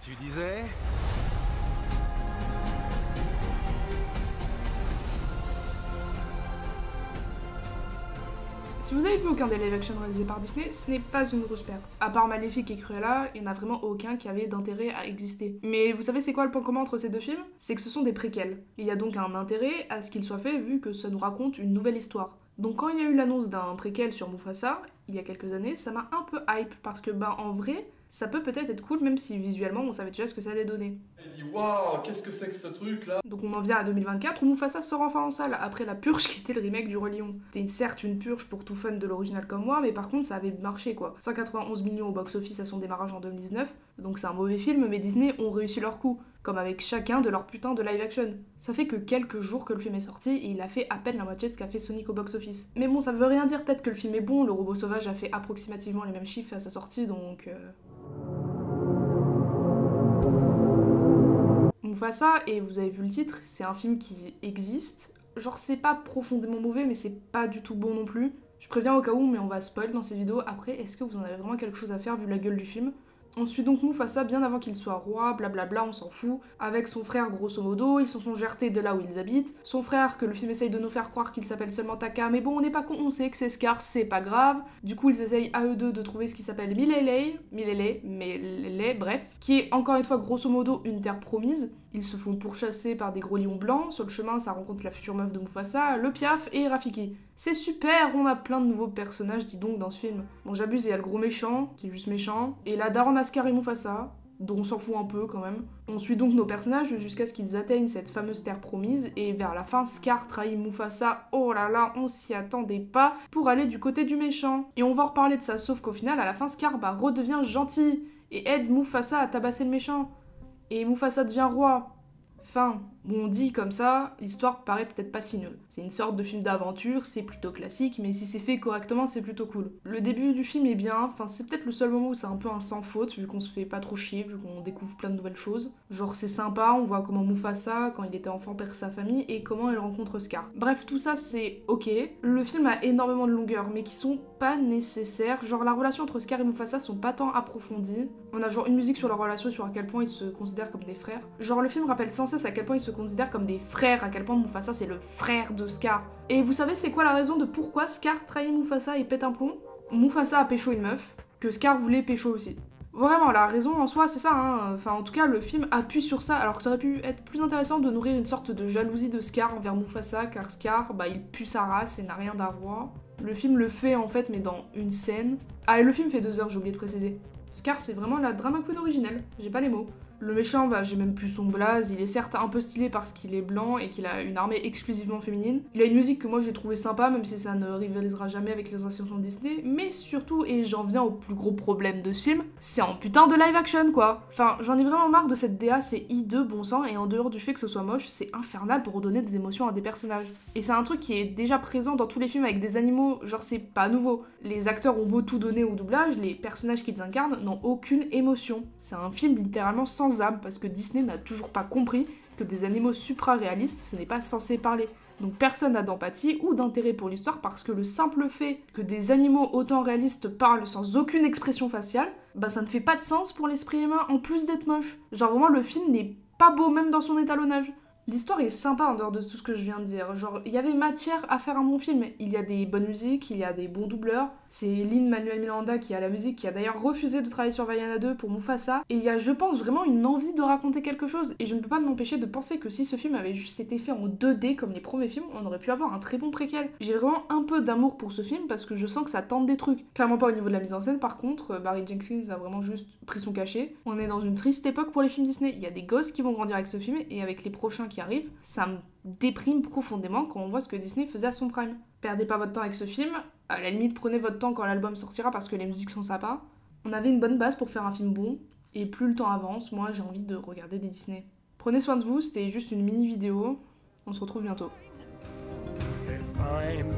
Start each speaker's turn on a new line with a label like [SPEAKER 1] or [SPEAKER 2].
[SPEAKER 1] Tu disais?
[SPEAKER 2] Si vous avez vu aucun des live-action réalisés par Disney, ce n'est pas une grosse perte. À part Maléfique et Cruella, il n'y en a vraiment aucun qui avait d'intérêt à exister. Mais vous savez c'est quoi le point commun entre ces deux films? C'est que ce sont des préquels. Il y a donc un intérêt à ce qu'ils soient faits vu que ça nous raconte une nouvelle histoire. Donc quand il y a eu l'annonce d'un préquel sur Mufasa, il y a quelques années, ça m'a un peu hype parce que en vrai, ça peut peut-être être cool même si visuellement on savait déjà ce que ça allait donner.
[SPEAKER 3] Elle dit waouh, qu'est-ce que c'est que ce truc là?
[SPEAKER 2] Donc on en vient à 2024 où Mufasa sort enfin en salle après La Purge qui était le remake du Roi Lion. C'était certes une purge pour tout fan de l'original comme moi, mais par contre ça avait marché quoi. 191 millions au box-office à son démarrage en 2019, donc c'est un mauvais film, mais Disney ont réussi leur coup, comme avec chacun de leurs putains de live-action. Ça fait que quelques jours que le film est sorti et il a fait à peine la moitié de ce qu'a fait Sonic au box-office. Mais bon, ça veut rien dire, peut-être que le film est bon, le robot sauvage a fait approximativement les mêmes chiffres à sa sortie, donc... Mufasa, et vous avez vu le titre, c'est un film qui existe. Genre c'est pas profondément mauvais, mais c'est pas du tout bon non plus. Je préviens au cas où, mais on va spoil dans ces vidéos. Après, est-ce que vous en avez vraiment quelque chose à faire vu la gueule du film? On suit donc Mufasa bien avant qu'il soit roi, blablabla, on s'en fout. Avec son frère grosso modo, ils se sont gertés de là où ils habitent. Son frère, que le film essaye de nous faire croire qu'il s'appelle seulement Taka, mais bon on n'est pas con, on sait que c'est Scar, c'est pas grave. Du coup ils essayent à eux deux de trouver ce qui s'appelle Milele, bref, qui est encore une fois grosso modo une terre promise. Ils se font pourchasser par des gros lions blancs, sur le chemin ça rencontre la future meuf de Mufasa, le Piaf et Rafiki. C'est super, on a plein de nouveaux personnages, dis donc, dans ce film. Bon j'abuse, il y a le gros méchant, qui est juste méchant, et la daronne Scar et Mufasa, dont on s'en fout un peu quand même. On suit donc nos personnages jusqu'à ce qu'ils atteignent cette fameuse terre promise, et vers la fin, Scar trahit Mufasa, oh là là, on s'y attendait pas, pour aller du côté du méchant. Et on va en reparler de ça, sauf qu'au final, à la fin, Scar redevient gentil, et aide Mufasa à tabasser le méchant. Et Mufasa devient roi. Enfin, bon, on dit comme ça, l'histoire paraît peut-être pas si nulle. C'est une sorte de film d'aventure, c'est plutôt classique, mais si c'est fait correctement, c'est plutôt cool. Le début du film est bien, enfin c'est peut-être le seul moment où c'est un peu un sans faute, vu qu'on se fait pas trop chier, vu qu'on découvre plein de nouvelles choses. Genre c'est sympa, on voit comment Mufasa, quand il était enfant, perd sa famille, et comment il rencontre Scar. Bref, tout ça c'est ok. Le film a énormément de longueurs, mais qui sont pas nécessaires. Genre la relation entre Scar et Mufasa sont pas tant approfondies. On a genre une musique sur leur relation, sur à quel point ils se considèrent comme des frères. Genre le film rappelle sans cesse à quel point ils se considèrent comme des frères, à quel point Mufasa c'est le frère de Scar. Et vous savez c'est quoi la raison de pourquoi Scar trahit Mufasa et pète un plomb? Mufasa a pécho une meuf, que Scar voulait pécho aussi. Vraiment, la raison en soi, c'est ça, hein. Enfin, en tout cas, le film appuie sur ça, alors que ça aurait pu être plus intéressant de nourrir une sorte de jalousie de Scar envers Mufasa, car Scar, il pue sa race et n'a rien d'un roi. Le film le fait, en fait, mais dans une scène. Ah, et le film fait 2 heures, j'ai oublié de préciser. Scar, c'est vraiment la drama queen originelle, j'ai pas les mots. Le méchant, j'ai même plus son blaze, il est certes un peu stylé parce qu'il est blanc et qu'il a une armée exclusivement féminine. Il a une musique que moi j'ai trouvé sympa, même si ça ne rivalisera jamais avec les anciens films Disney, mais surtout, et j'en viens au plus gros problème de ce film, c'est en putain de live action quoi. Enfin, j'en ai vraiment marre de cette DA, c'est hideux, bon sang, et en dehors du fait que ce soit moche, c'est infernal pour redonner des émotions à des personnages. Et c'est un truc qui est déjà présent dans tous les films avec des animaux, genre c'est pas nouveau. Les acteurs ont beau tout donner au doublage, les personnages qu'ils incarnent n'ont aucune émotion. C'est un film littéralement sans âme, parce que Disney n'a toujours pas compris que des animaux supra-réalistes, ce n'est pas censé parler. Donc personne n'a d'empathie ou d'intérêt pour l'histoire parce que le simple fait que des animaux autant réalistes parlent sans aucune expression faciale, ça ne fait pas de sens pour l'esprit humain en plus d'être moche. Genre vraiment le film n'est pas beau même dans son étalonnage. L'histoire est sympa en dehors de tout ce que je viens de dire. Genre, il y avait matière à faire un bon film. Il y a des bonnes musiques, il y a des bons doubleurs. C'est Lin-Manuel Miranda qui a la musique, qui a d'ailleurs refusé de travailler sur Vaiana 2 pour Mufasa. Et il y a, je pense, vraiment une envie de raconter quelque chose. Et je ne peux pas m'empêcher de penser que si ce film avait juste été fait en 2D comme les premiers films, on aurait pu avoir un très bon préquel. J'ai vraiment un peu d'amour pour ce film parce que je sens que ça tente des trucs. Clairement pas au niveau de la mise en scène, par contre, Barry Jenkins a vraiment juste pris son cachet. On est dans une triste époque pour les films Disney. Il y a des gosses qui vont grandir avec ce film et avec les prochains qui arrivent, ça me déprime profondément quand on voit ce que Disney faisait à son prime. Perdez pas votre temps avec ce film, à la limite prenez votre temps quand l'album sortira parce que les musiques sont sympas. On avait une bonne base pour faire un film bon, et plus le temps avance, moi j'ai envie de regarder des Disney. Prenez soin de vous, c'était juste une mini vidéo, on se retrouve bientôt.
[SPEAKER 1] If I'm